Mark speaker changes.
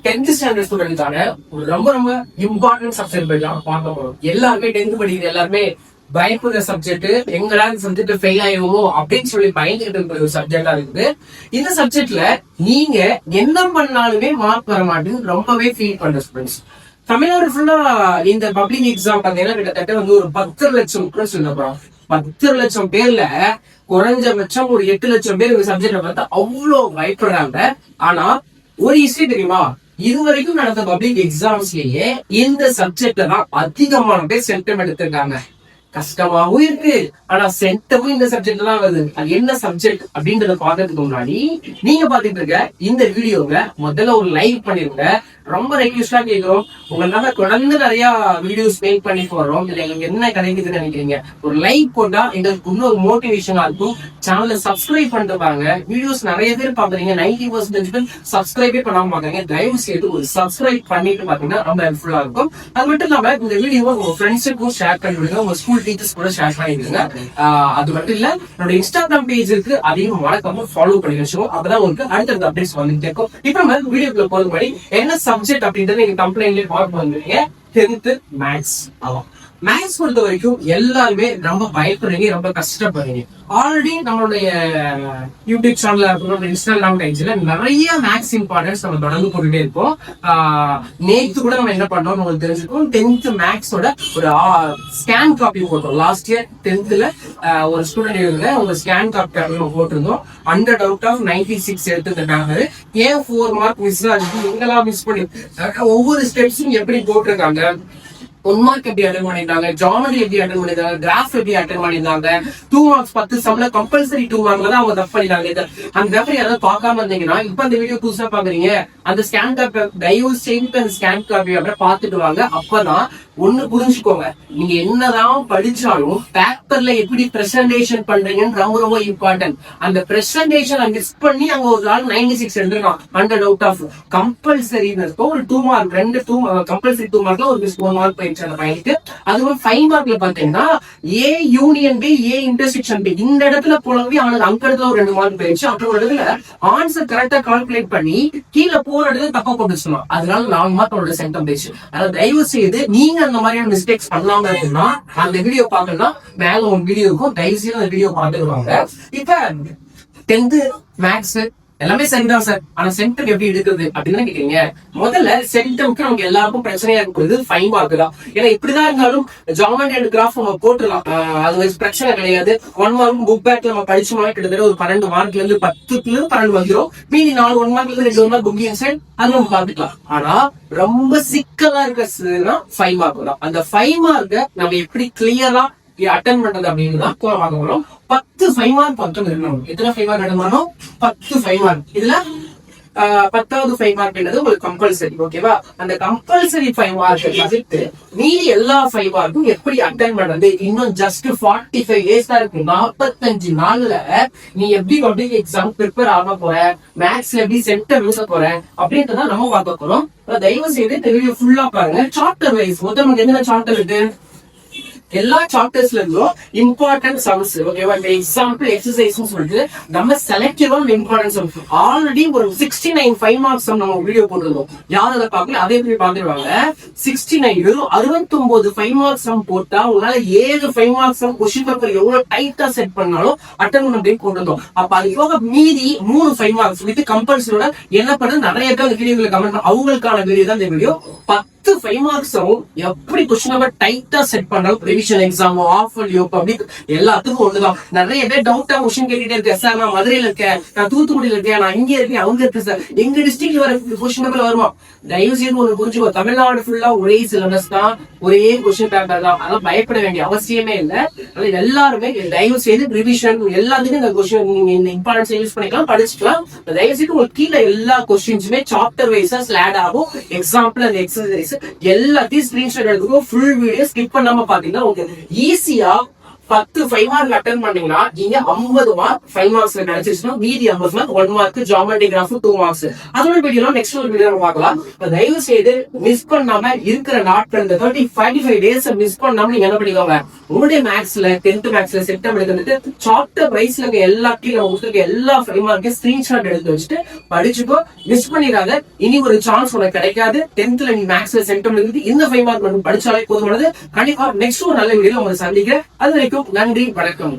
Speaker 1: 10th standard ஸ்டூடெண்ட்கான ஒரு ரொம்ப ரொம்ப இம்பார்ட்டன்ட் சப்ஜெக்ட் பத்தி தான் பார்க்க போறோம். எல்லாருமே 10th படிக்கிற எல்லாருமே பயப்படுற சப்ஜெக்ட், எங்கடா இந்த சப்ஜெக்ட் ஃபெயில் ஆயிடுவோமோ அப்படின்னு சொல்லி பயந்துகிட்டு இருக்கிற ஒரு சப்ஜெக்டா இருக்குது. இந்த சப்ஜெக்ட்ல நீங்க என்ன பண்ணாலுமே மார்க் வர மாட்டேங்குது ரொம்பவே ஃபீல் பண்ற ஸ்டூடெண்ட்ஸ். தமிழ்நாடு ஃபுல்லா இந்த பப்ளிக் எக்ஸாம் பாத்தீங்கன்னா கிட்டத்தட்ட வந்து ஒரு 10 லட்சம் சொல்லப்போம். 10 லட்சம் பேர்ல குறைஞ்சபட்சம் ஒரு 8 லட்சம் பேர் இந்த சப்ஜெக்ட பார்த்தா அவ்வளவு பயப்படுறாங்க. ஆனா ஒரு விஷயம் தெரியுமா, இதுவரைக்கும் நடந்த பப்ளிக் எக்ஸாம்ஸ்லயே இந்த சப்ஜெக்ட்ல தான் அதிகமான பேர் சென்டம் எடுத்திருக்காங்க. கஷ்டமாவும் இருக்கு, ஆனா சென்டமும் இந்த சப்ஜெக்ட் தான் வருது. அது என்ன சப்ஜெக்ட் அப்படின்றத பாக்குறதுக்கு முன்னாடி நீங்க பாத்துட்டு இருக்க இந்த வீடியோவை முதல்ல ஒரு லைக் பண்ணிருங்க. ரொம்ப ரெக்வெஸ்டா கேட்கிறோம், உங்களால தொடர்ந்து நிறைய வீடியோஸ் மேக் பண்ணி போடுறோம். இதுல எங்களுக்கு என்ன கிடைக்குதுன்னு நினைக்கிறீங்க? ஒரு லைக் போட்டா எங்களுக்கு இன்னொரு மோட்டிவேஷனா இருக்கும். சேனலை சப்ஸ்கிரைப் பண்ணிட்டு பாருங்க. வீடியோஸ் நிறைய பேர் பாக்குறீங்க, 90% பேர் சப்ஸ்கிரைபே பண்ணாம பாக்குறீங்க. தயவு செய்து ஒரு சப்ஸ்கிரைப் பண்ணிட்டு பாத்தீங்கன்னா ரொம்ப ஹெல்ப்ஃபுல்லா இருக்கும். அது மட்டும் இல்லாம இந்த வீடியோவை உங்க ஃப்ரெண்ட்ஸுக்கும் ஷேர் பண்ணி விடுங்க, உங்க ஸ்கூல் டீச்சர்ஸ் கூட ஷேர் பண்ணிடுங்க. அது மட்டும் இல்ல, என்னோட இன்ஸ்டாகிராம் பேஜ் இருக்கு, அதையும் வழக்கமா ஃபாலோ பண்ணி வச்சுக்கோங்க. அப்பதான் உங்களுக்கு அடுத்தடுத்த அப்டேட்ஸ் வந்துட்டே இருக்கும். இப்ப நம்ம வீடியோக்குள்ள போறது மாதிரி என்ன சப்ஜெக்ட் அப்படின்றது நீங்க கம்ப்ளைண்ட்லயே பார்க்க வந்துருக்கீங்க. 10th maths. ஆமா, மேத்ஸ் பொறுத்த வரைக்கும் எல்லாருமே ரொம்ப பயப்படுறீங்க, ரொம்ப கஷ்டப்படுறீங்க. ஆல்ரெடி நம்மளுடைய யூடியூப் சேனல்ல இருக்கட்டும், இன்ஸ்டாகிராம் பேஜ்ல நிறைய மேத்ஸ் இம்பார்ட்டன்ஸ் நம்ம தொடர்ந்து போட்டுட்டே இருப்போம். நேற்று கூட நம்ம என்ன பண்ணோம் உங்களுக்கு தெரிஞ்சிருக்கும். 10th மேத்ஸோட ஒரு ஸ்கேன் காப்பி போட்டோம். லாஸ்ட் இயர் 10th ஒரு ஸ்டூடெண்ட் எழுதுங்க, உங்க ஸ்கேன் காப்பி போட்டிருந்தோம். 100 out of 96 எடுத்துக்கிட்டாங்க. ஏன் 4 மார்க் மிஸ் ஆகுது, எங்கெல்லாம் மிஸ் பண்ணி ஒவ்வொரு ஸ்டெப்ஸும் எப்படி போட்டிருக்காங்க, 1 மார்க் எப்படி அட்டன் பண்ணிருந்தாங்க, ஜாமெட்ரி எப்படி அட்டன் பண்ணிருந்தாங்க, கிராஃப் எப்படி அட்டன் பண்ணிருந்தாங்க, 2 மார்க்ஸ் 10 சம்ல கம்பல்சரி 2 மார்க்ல தான் அவங்க தப்பு பண்ணிருந்தாங்க. அந்த பேப்பர் யாராவது பார்க்காம இருந்தீங்கன்னா இப்ப அந்த வீடியோ புதுசா பாக்குறீங்க, அந்த ஸ்கேன் காப்பி தயவு செய்து அந்த ஸ்கேன் காப்பி அப்படியே பார்த்துட்டு வாங்க. அப்பதான் ஒண்ணு புரிஞ்சுக்கோங்க, நீங்க என்னதான் படிச்சாலும் பேப்பர்ல எப்படி பிரசன்டேஷன் பண்றீங்கன்னு ரொம்ப ரொம்ப இம்பார்ட்டன்ட். அந்த பிரசன்டேஷன் மிஸ் பண்ணி அங்க ஒரு ஆள் 96 எடுத்துருக்கான். 100 out of கம்பல்சரி ஒரு 2 மார்க், 2 கம்பல்சரி 2 மார்க்ல ஒரு 1 மார்க் போயிடுச்சு அந்த பையனுக்கு. அதுவும் 5 மார்க்ல பாத்தீங்கன்னா A union B, A intersection B, இந்த இடத்துல போலவே அவனுக்கு அங்க இடத்துல ஒரு 2 மார்க் போயிடுச்சு. அப்புறம் ஒரு இடத்துல ஆன்சர் கரெக்டா கால்குலேட் பண்ணி கீழே போற இடத்துல தப்பா போட்டு சொன்னான். அதனால 4 மார்க் அவனோட சென்டம் போயிடுச்சு. அதாவது தயவு செய்து நீங்க அந்த மாதிரியான மிஸ்டேக்ஸ் பண்ணாம இருக்குன்னா அந்த வீடியோ பார்க்கணும்னா மேல ஒரு வீடியோ இருக்கும், தயவு செய்து அந்த வீடியோ பார்த்துருவாங்க. இப்ப 10th மேத்ஸ் எல்லாமே சரிதான் சார், ஆனா சென்டம் எப்படி எடுக்கிறது அப்படின்னு கேக்குறீங்க. முதல்ல சென்டம்க்கு நமக்கு எல்லாருக்கும் பிரச்சனையா இருக்கிறது 5 மார்க் தான். ஏன்னா இப்படிதான் இருந்தாலும் ஜாமெட்ரி அண்ட் கிராஃப் நம்ம போட்டுடலாம், அது பிரச்சனை கிடையாது. 1 மார்க் புக் பேக்ல நம்ம படிச்சோம்னா கிட்டத்தட்ட ஒரு 12 மார்க்ல இருந்து 10ல 12 வந்துடும். மீதி 4 1 மார்க்ல இருந்து 2 மார்க் புக்கிங் சைட் அது நம்ம பாத்துக்கலாம். ஆனா ரொம்ப சிக்கலா இருக்கிறதுனா 5 மார்க் தான். அந்த 5 மார்க்க நம்ம எப்படி கிளியரா அட்டன் பண்றது அப்படின்னு தான் பார்க்க போறோம். 10 5 மார்க் பக்கம் இருக்கணும். எத்தனை 5 மார்க் அட்டன் பண்ணணும்? 10 5 மார்க். இதுல 10வது 5 மார்க் என்னது உங்களுக்கு கம்பல்சரி. ஓகேவா? அந்த கம்பல்சரி 5 மார்க் தவிர்த்து மீதி எல்லா 5 மார்க்கும் எப்படி அட்டன் பண்றது? இன்னும் ஜஸ்ட் 45 டேஸ் தான் இருக்கு. 45 நாள்ல நீ எப்படி பப்ளிக் எக்ஸாம் ப்ரிப்பேர் ஆக போற, மேத்ஸ்ல எப்படி சென்டர் எழுத போற அப்படின்றத நம்ம பார்க்க போறோம். தயவு செய்து இந்த வீடியோ ஃபுல்லா பாருங்க. சாப்டர் வைஸ் முதல்ல நமக்கு என்னென்ன சாப்டர் இருக்கு, எல்லா சாப்டர்ஸ்ல இருந்தும் இம்பார்ட்டன்ட் சம்ஸ். ஓகேவா? இந்த எக்ஸாம்பிள் எக்ஸசைஸ் சொல்லிட்டு நம்ம செலக்டிவா இம்பார்ட்டன்ட் சம்ஸ் ஆல்ரெடி ஒரு 69 5 மார்க்ஸ் நம்ம வீடியோ போட்டுருந்தோம். யாரும் அதை பார்க்கல, அதே போய் பாத்துருவாங்க. 69 வெறும் 69 5 மார்க்ஸ் சம் போட்டா உங்களால 7 5 மார்க்ஸ் சம் கொஸ்டின் பேப்பர் எவ்வளவு டைட்டா செட் பண்ணாலும் அட்டன் பண்ண அப்படின்னு போட்டுருந்தோம். அப்ப அது போக மீதி 3 5 மார்க்ஸ் வித் கம்பல்சரியோட என்ன பண்ண நிறைய பேர் அந்த வீடியோல கமெண்ட், அவங்களுக்கான வீடியோ தான் இந்த வீடியோ. 10 5 மார்க்ஸும் எப்படி கொஸ்டின் பேப்பர் டைட்டா செட் பண்ணாலும் ரிவிஷன் எக்ஸாம், ஆஃபர்லியோ, பப்ளிக் எல்லாத்துக்கும் ஒண்ணுதான். நிறைய பேர் டவுட்டா கொஸ்டின் கேட்டுட்டே இருக்கேன் சார், நான் மதுரையில இருக்கேன், நான் தூத்துக்குடியில இருக்கேன், நான் இங்கே இருக்கேன், அவங்க இருக்கேன் சார், எங்க டிஸ்ட்ரிக்ட்ல வர கொஸ்டின் பேப்பர் வருமா? தயவு செய்து ஒண்ணு புரிஞ்சுக்கோ, தமிழ்நாடு ஃபுல்லா ஒரே சிலபஸ் தான், ஒரே கொஸ்டின் பேப்பர் தான். அதெல்லாம் பயப்பட வேண்டிய அவசியமே இல்லை. எல்லாருமே தயவு செய்து ரிவிஷன் எல்லாத்துக்கும் இந்த கொஸ்டின் நீங்க இந்த இம்பார்ட்டன்ஸ் யூஸ் பண்ணிக்கலாம், படிச்சுக்கலாம். தயவு செய்து உங்களுக்கு கீழே எல்லா கொஸ்டின்ஸுமே சாப்டர் வைஸா ஸ்லாட் ஆகும். எக்ஸாம்பிள் அந்த எக்ஸசைஸ் எல்லாத்தையும் ஸ்கிரீன்ஷாட் எடுத்துக்கோ. ஃபுல் வீடியோ ஸ்கிப் பண்ணாம பாத்தீங்கன்னா ஈஸியா 10 5 மார்க் அட்டன் பண்ணீங்கன்னா நீங்க 50 மார்க் 5 மார்க்ஸ்ல கிடைச்சிச்சுன்னா மீதி 50 mark 1 mark geometry graph 2 marks. அதோட வீடியோ நெக்ஸ்ட் ஒரு வீடியோ பார்க்கலாம். தயவு செய்து மிஸ் பண்ணாம இருக்கிற நாட்கள் இந்த 35 டேஸ் மிஸ் பண்ணாம நீங்க என்ன பண்ணிக்கோங்க, உங்களுடைய மேக்ஸ்ல 10th மேக்ஸ்ல செப்டம்பர் எடுத்துட்டு சாப்டர் வைஸ்ல எல்லாத்தையும் உங்களுக்கு எல்லா 5 மார்க்கையும் ஸ்கிரீன்ஷாட் எடுத்து வச்சுட்டு படிச்சுக்கோ. மிஸ் பண்ணிடாத. இனி ஒரு சான்ஸ் உனக்கு கிடைக்காது. 10th நீ மேக்ஸ்ல செப்டம்பர் எடுத்து இந்த 5 மார்க் மட்டும் படிச்சாலே போதுமானது. கண்டிப்பா நெக்ஸ்ட் ஒரு நல்ல வீடியோ உங்களை சந்திக்கிறேன். அது வரைக்கும் நன்றி, வணக்கம்.